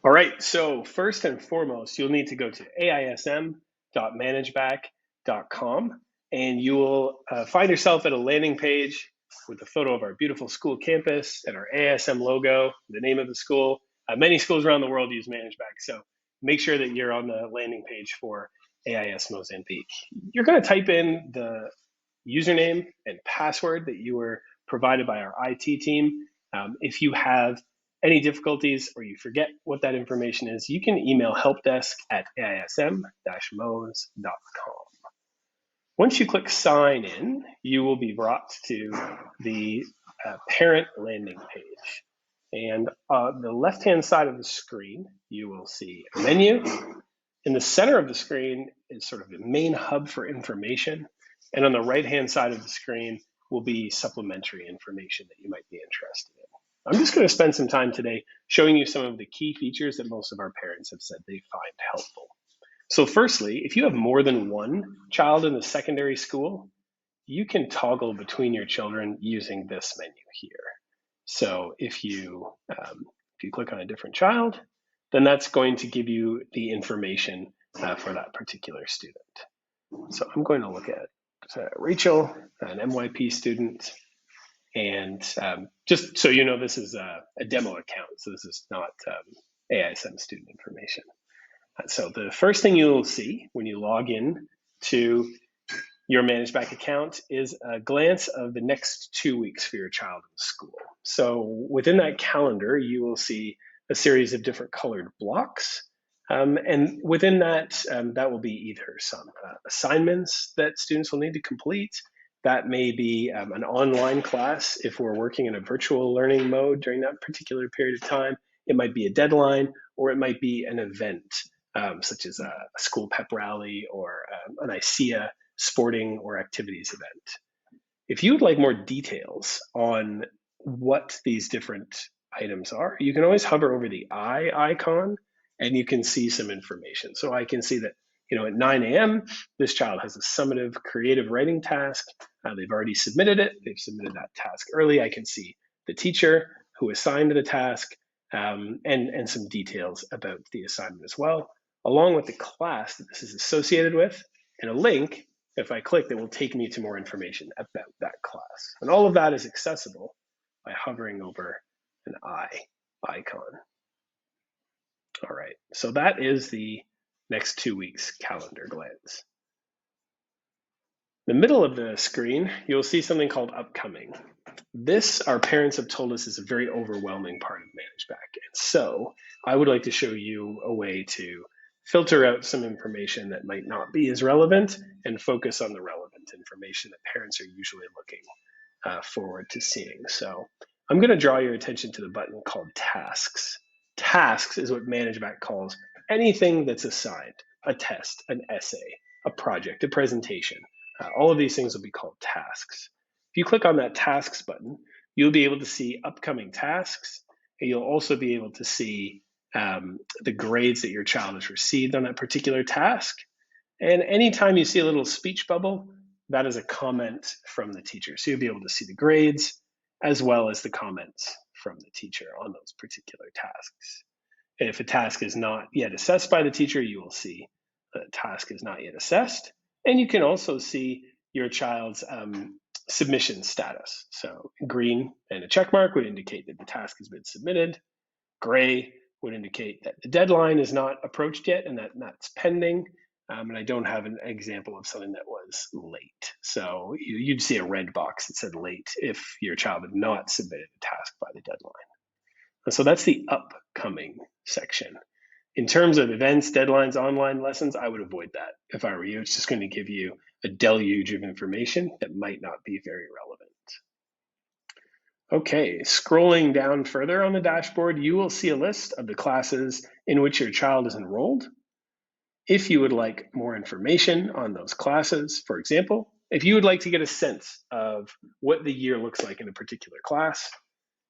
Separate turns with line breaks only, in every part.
All right, so first and foremost, you'll need to go to aism.managebac.com and you will find yourself at a landing page with a photo of our beautiful school campus and our AISM logo, the name of the school. Many schools around the world use ManageBac, so make sure that you're on the landing page for AIS Mozambique. You're going to type in the username and password that you were provided by our IT team. If you have any difficulties or you forget what that information is, you can email helpdesk@aism-mos.com. Once you click sign in, you will be brought to the parent landing page. And the left-hand side of the screen, you will see a menu. In the center of the screen is sort of the main hub for information. And on the right-hand side of the screen will be supplementary information that you might be interested in. I'm just going to spend some time today showing you some of the key features that most of our parents have said they find helpful. So firstly, if you have more than one child in the secondary school, you can toggle between your children using this menu here. So if you click on a different child, then that's going to give you the information for that particular student. So I'm going to look at Rachel, an MYP student, and just so you know, this is a demo account, so this is not AISM student information. So the first thing you'll see when you log in to your ManageBac account is a glance of the next 2 weeks for your child in school. So within that calendar, you will see a series of different colored blocks. And within that, that will be either some assignments that students will need to complete. That may be an online class if we're working in a virtual learning mode during that particular period of time. It might be a deadline, or it might be an event, such as a school pep rally or an ICEA sporting or activities event. If you would like more details on what these different items are, you can always hover over the eye icon and you can see some information. So I can see that, at 9 a.m., this child has a summative creative writing task. They've already submitted it. They've submitted that task early. I can see the teacher who assigned the task and some details about the assignment as well, along with the class that this is associated with and a link. If I click, that will take me to more information about that class. And all of that is accessible by hovering over an eye icon. All right, so that is the next 2 weeks calendar glance. In the middle of the screen, you'll see something called upcoming. This, our parents have told us, is a very overwhelming part of ManageBac. And so I would like to show you a way to filter out some information that might not be as relevant and focus on the relevant information that parents are usually looking forward to seeing. So I'm going to draw your attention to the button called Tasks. Tasks is what ManageBac calls anything that's assigned, a test, an essay, a project, a presentation. All of these things will be called tasks. If you click on that Tasks button, you'll be able to see upcoming tasks, and you'll also be able to see the grades that your child has received on that particular task. And anytime you see a little speech bubble, that is a comment from the teacher. So you'll be able to see the grades as well as the comments from the teacher on those particular tasks. And if a task is not yet assessed by the teacher, you will see the task is not yet assessed. And you can also see your child's submission status. So green and a check mark would indicate that the task has been submitted. Gray would indicate that the deadline is not approached yet and that's pending. And I don't have an example of something that was late. So you'd see a red box that said late if your child had not submitted a task by the deadline. And so that's the upcoming section. In terms of events, deadlines, online lessons, I would avoid that if I were you. It's just going to give you a deluge of information that might not be very relevant. Okay, scrolling down further on the dashboard, you will see a list of the classes in which your child is enrolled. If you would like more information on those classes, for example, if you would like to get a sense of what the year looks like in a particular class,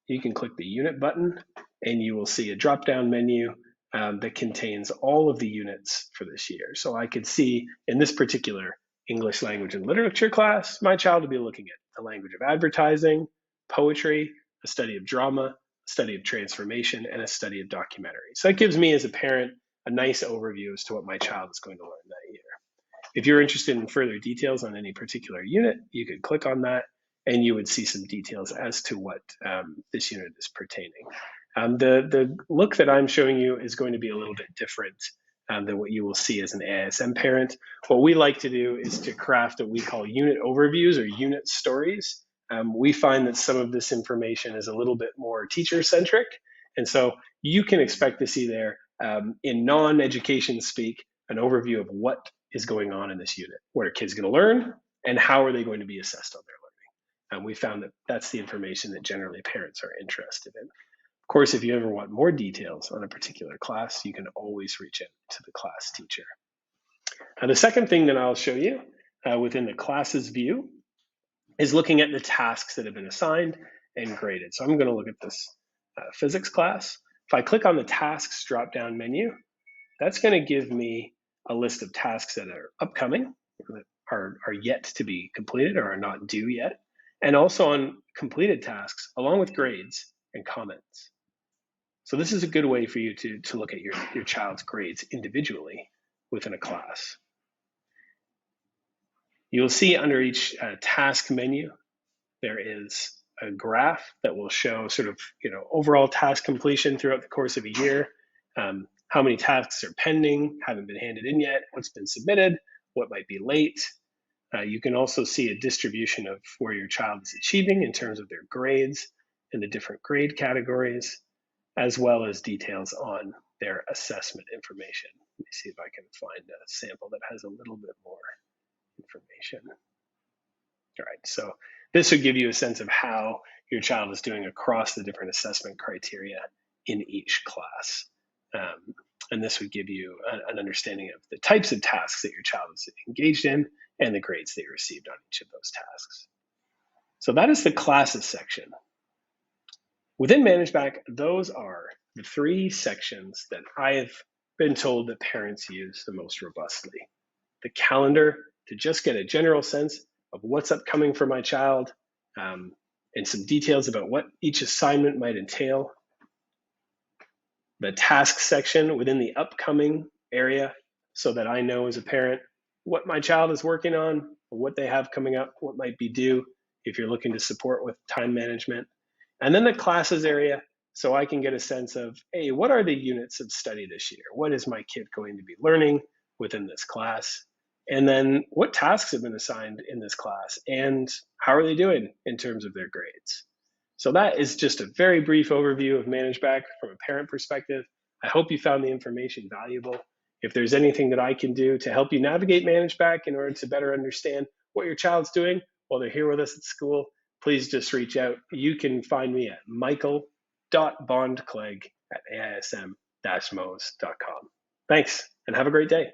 you can click the unit button and you will see a drop-down menu that contains all of the units for this year. So I could see in this particular English language and literature class, my child will be looking at the language of advertising, poetry, a study of drama, study of transformation, and a study of documentary. So that gives me as a parent a nice overview as to what my child is going to learn that year. If you're interested in further details on any particular unit, you could click on that and you would see some details as to what this unit is pertaining. The look that I'm showing you is going to be a little bit different than what you will see as an AISM parent. What we like to do is to craft what we call unit overviews or unit stories. We find that some of this information is a little bit more teacher-centric, and so you can expect to see there, in non-education speak, an overview of what is going on in this unit. What are kids going to learn, and how are they going to be assessed on their learning? And we found that that's the information that generally parents are interested in. Of course, if you ever want more details on a particular class, you can always reach out to the class teacher. Now, the second thing that I'll show you within the classes view is looking at the tasks that have been assigned and graded. So I'm going to look at this physics class. If I click on the tasks drop-down menu, that's going to give me a list of tasks that are upcoming, that are yet to be completed or are not due yet, and also on completed tasks, along with grades and comments. So this is a good way for you to look at your child's grades individually within a class. You'll see under each task menu, there is a graph that will show sort of overall task completion throughout the course of a year. How many tasks are pending, haven't been handed in yet, what's been submitted, what might be late. You can also see a distribution of where your child is achieving in terms of their grades in the different grade categories, as well as details on their assessment information. Let me see if I can find a sample that has a little bit more information. All right, so this would give you a sense of how your child is doing across the different assessment criteria in each class. And this would give you an understanding of the types of tasks that your child is engaged in and the grades that you received on each of those tasks. So that is the classes section. Within ManageBac, those are the 3 sections that I have been told that parents use the most robustly. The calendar, to just get a general sense of what's upcoming for my child, and some details about what each assignment might entail. The task section within the upcoming area, so that I know as a parent what my child is working on, what they have coming up, what might be due if you're looking to support with time management. And then the classes area, so I can get a sense of, hey, what are the units of study this year? What is my kid going to be learning within this class? And then what tasks have been assigned in this class, and how are they doing in terms of their grades? So that is just a very brief overview of ManageBac from a parent perspective. I hope you found the information valuable. If there's anything that I can do to help you navigate ManageBac in order to better understand what your child's doing while they're here with us at school, please just reach out. You can find me at michael.bondclegg@aism-mos.com. Thanks, and have a great day.